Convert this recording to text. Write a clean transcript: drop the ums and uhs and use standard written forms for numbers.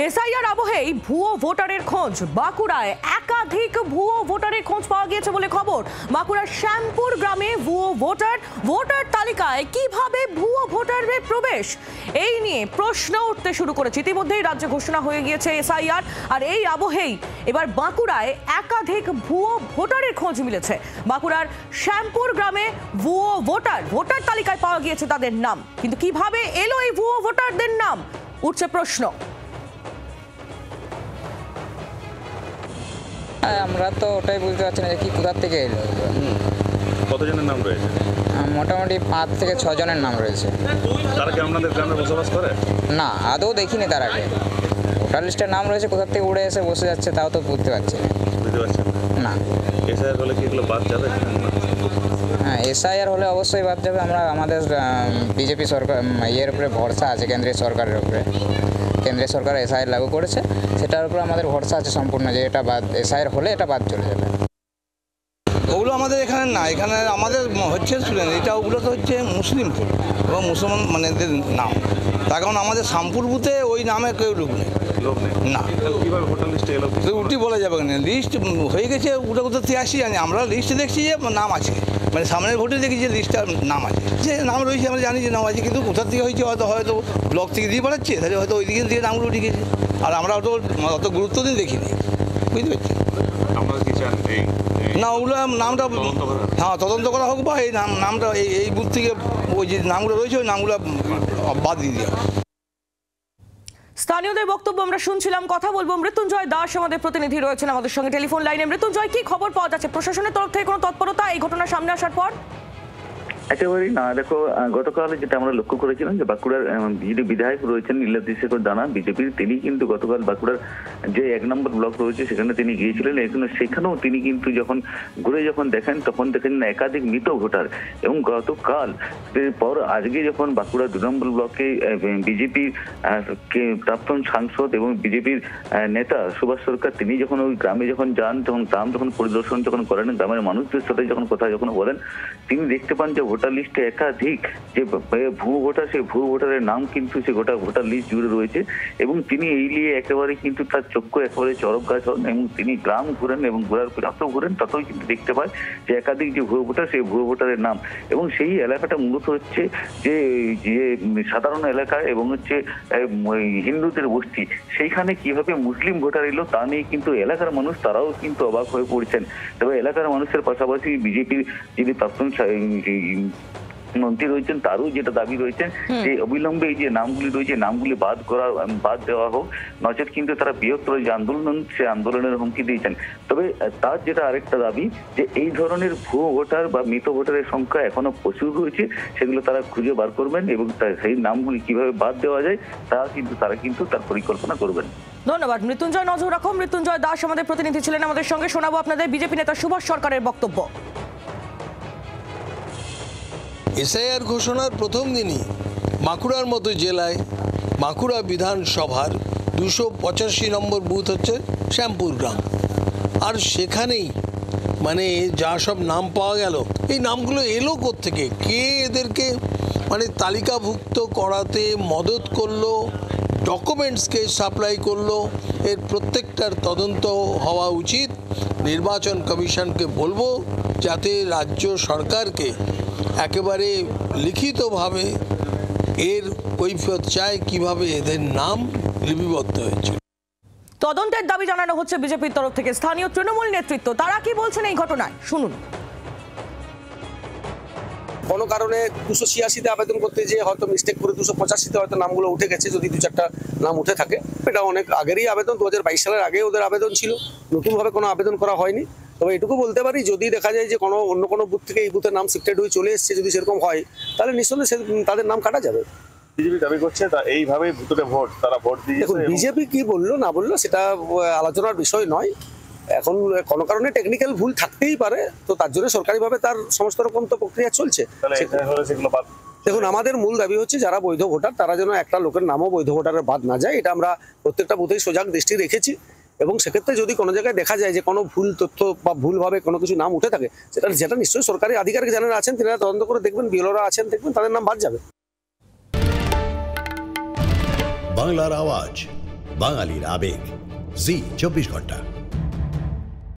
SIR আবহেই ভুয়ো ভোটারের খোঁজ। বাঁকুড়ায় একাধিক ভুয়ো ভোটারের খোঁজ পাওয়া গিয়েছে বলে খবর। বাঁকুড়ার শ্যামপুর গ্রামে ভুয়ো ভোটার তালিকায় কিভাবে ভুয়ো ভোটারের প্রবেশ, এই নিয়ে প্রশ্ন উঠতে শুরু করেছে। ইতিমধ্যেই রাজ্যে ঘোষণা হয়ে গিয়েছে এসআইআর, আর এই আবহেই এবার বাঁকুড়ায় একাধিক ভুয়ো ভোটারের খোঁজ মিলেছে। বাঁকুড়ার শ্যামপুর গ্রামে ভুয়ো ভোটার তালিকায় পাওয়া গিয়েছে তাদের নাম, কিন্তু কিভাবে এলো এই ভুয়ো ভোটারদের নাম, উঠছে প্রশ্ন। আমরা তো ওটাই বুঝতে পারছি না যে কি কোথা থেকে এলো। কতজনের নাম রয়েছে? মোটামুটি 5 থেকে 6 জনের নাম রয়েছে। তারা কি আপনাদের গ্রামে বসবাস করে? না, আদৌ দেখিনি তার আগে। ভোটার লিস্টের নাম রয়েছে, কোথা থেকে উড়ে এসে বসে যাচ্ছে তাও তো বুঝতে পারছি না। বুঝতে পারছেন না। এসআইআর হলে কি এগুলো বাদ যাবে? হ্যাঁ, এসআইআর হলে অবশ্যই বাদ যাবে। আমাদের বিজেপি সরকার ইয়ের উপরে ভরসা আছে, কেন্দ্রীয় সরকারের উপরে। কেন্দ্রীয় সরকার এসআইআর লাগু করেছে, সেটার উপরে আমাদের ভরসা আছে সম্পূর্ণ যে এটা বাদ, এসআইআর হলে এটা বাদ চলে যাবে। ওগুলো আমাদের এখানে না, এখানে আমাদের হচ্ছে শুনেন, এটা ওগুলো তো হচ্ছে মুসলিম এবং মুসলমান মানে নাম। তার কারণ আমাদের শ্যামপুর বুথে ওই নামে কেউ লোক নেই না। কিভাবে ভোটার লিস্টে এলো উঠি বলা যাবে না, লিস্ট হয়ে গেছে উঠে কোথা থেকে আসি জানি। আমরা লিস্টে দেখছি যে নাম আছে, মানে সামনের ভোটে দেখি যে লিস্টটার নাম আছে, যে নাম রয়েছে আমরা জানি যে নাম আছে, কিন্তু কোথা থেকে হয়েছে হয়তো ব্লক থেকে দিয়ে পাঠাচ্ছে, তাহলে হয়তো ওই দিকে দিয়ে নামগুলো উঠে গেছে, আর আমরা অত গুরুত্ব দিয়ে দেখিনি। বুঝতে পারছি না, ওগুলো নামটা হ্যাঁ তদন্ত করা হোক, বা এই নামটা এই বুথ থেকে ওই যে নামগুলো রয়েছে ওই নামগুলো বাদ দিয়ে দেওয়া। স্থানীয়দের বক্তব্য আমরা শুনছিলাম, কথা বলবো। মৃত্যুঞ্জয় দাস আমাদের প্রতিনিধি রয়েছেন আমাদের সঙ্গে টেলিফোন লাইনে। মৃত্যুঞ্জয়, কি খবর পাওয়া যাচ্ছে? প্রশাসনের তরফ থেকে কোনো তৎপরতা এই ঘটনা সামনে আসার পর? একেবারেই না। দেখো, গতকাল যেটা আমরা লক্ষ্য করেছিলাম যে বাঁকুড়ার যিনি বিধায়ক রয়েছেন নীলাদ্রি শেখর দানা বিজেপির, তিনি কিন্তু গতকাল বাঁকুড়ার যে 1 নম্বর ব্লক রয়েছে সেখানে তিনি গিয়েছিলেন। সেখানেও তিনি কিন্তু যখন দেখেন তখন দেখেন একাধিক মৃত ভোটার। এবং গতকাল পর আজকে যখন বাঁকুড়া 2 নম্বর ব্লকে বিজেপির প্রাক্তন সাংসদ এবং বিজেপির নেতা সুভাষ সরকার তিনি যখন ওই গ্রামে যখন যান, তখন গ্রাম যখন পরিদর্শন যখন করেন, গ্রামের মানুষদের সাথে যখন কথা যখন বলেন, তিনি দেখতে পান যে ভোটার লিস্টে একাধিক যে ভুয়ো ভোটার, সেই ভুয়ো ভোটারের নাম কিন্তু সে গোটা ভোটার লিস্ট জুড়ে রয়েছে। এবং তিনি এই নিয়ে একেবারে কিন্তু তার চক্ষু একেবারে চরক গাছ হন, এবং তিনি গ্রাম ঘুরেন এবং যত ঘুরেন ততই কিন্তু দেখতে পায় যে একাধিক যে ভুয়ো ভোটার, সেই ভুয়ো ভোটারের নাম। এবং সেই এলাকাটা মূলত হচ্ছে যে সাধারণ এলাকা এবং হচ্ছে হিন্দুদের বস্তি, সেইখানে কিভাবে মুসলিম ভোটার এলো তা নিয়ে কিন্তু এলাকার মানুষ তারাও কিন্তু অবাক হয়ে পড়ছেন। তবে এলাকার মানুষের পাশাপাশি বিজেপির যিনি প্রাক্তন মন্ত্রী রয়েছেন তারও যেটা দাবি রয়েছে যে অবিলম্বে এই যে নামগুলি রয়েছে নামগুলি বাদ দেওয়া হোক, নচেত কিন্তু তারা বৃহত্তর যে আন্দোলন, সে আন্দোলনের হুমকি দিয়েছেন। তবে তার যেটা আরেকটা দাবি যে এই ধরনের ভুয়ো ভোটার বা মৃত ভোটারের সংখ্যা এখনো প্রচুর রয়েছে, সেগুলো তারা খুঁজে বার করবেন এবং সেই নামগুলি কিভাবে বাদ দেওয়া যায় তারা কিন্তু তার পরিকল্পনা করবেন। ধন্যবাদ মৃত্যুঞ্জয়। নজর রাখো। মৃত্যুঞ্জয় দাস আমাদের প্রতিনিধি ছিলেন আমাদের সঙ্গে। শোনাবো আপনাদের বিজেপি নেতা সুভাষ সরকারের বক্তব্য। এসআইআর ঘোষণার প্রথম দিনই বাঁকুড়ার মতো জেলায় বাঁকুড়া বিধানসভার 285 নম্বর বুথ হচ্ছে শ্যামপুর গ্রাম, আর সেখানেই মানে যা সব নাম পাওয়া গেল, এই নামগুলো এলো কোত্থেকে, কে এদেরকে মানে তালিকাভুক্ত করাতে মদত করলো, ডকুমেন্টসকে সাপ্লাই করলো, এর প্রত্যেকটার তদন্ত হওয়া উচিত। নির্বাচন কমিশনকে বলবো যাতে রাজ্য সরকারকে একেবারে লিখিতভাবে এর কৈফিয়ত চায় কিভাবে এদের নাম লিপিবদ্ধ হয়েছে। তদন্তের দাবি জানানো হচ্ছে বিজেপির তরফ থেকে। স্থানীয় তৃণমূল নেতৃত্ব তারা কি বলছেন এই ঘটনায়, শুনুন। কোনো কারণে 286-তে আবেদন করতে যেয়ে হয়তো মিস্টেক করে 285-তে হয়তো নামগুলো উঠে গেছে, যদি 2-4টা নাম উঠে থাকে। এটা অনেক আগেরই আবেদন, 2022 সালের আগে ওদের আবেদন ছিল, নতুনভাবে কোনো আবেদন করা হয়নি। তবে এটুকু বলতে পারি, যদি দেখা যায় যে অন্য কোনো বুথ থেকে এই বুথের নাম শিফটেড হয়ে চলে এসছে, যদি সেরকম হয় তাহলে নিঃসন্দেহে তাদের নাম কাটা যাবে। বিজেপি দাবি করছে এইভাবেই ভোটে তারা ভোট দিয়ে। দেখুন, বিজেপি কি বললো না বললো সেটা আলোচনার বিষয় নয়। এখন কোনো কারণে টেকনিক্যাল ভুল থাকতেই পারে, তো তার জন্য সরকারিভাবে তার সমস্ত রকম তো প্রক্রিয়া চলছে। দেখুন, আমাদের মূল দাবি হচ্ছে যারা বৈধ ভোটার তারা যেন একটা লোকের নামও বৈধ ভোটারের বাদ না যায়, এটা আমরা প্রত্যেকটা বুথেই সজাগ দৃষ্টি রেখেছি। এবং সেক্ষেত্রে যদি কোনো জায়গায় দেখা যায় যে কোনো ভুল তথ্য বা ভুলভাবে কোনো কিছু নাম উঠে থাকে, যেটা নিশ্চয়ই সরকারি আধিকারিক যারা আছেন তিনারা তদন্ত করে দেখবেন, বিএলওরা আছেন দেখবেন, তাদের নাম বাদ যাবে। বাংলার আওয়াজ, বাঙালির আবেগ জি 24 ঘন্টা।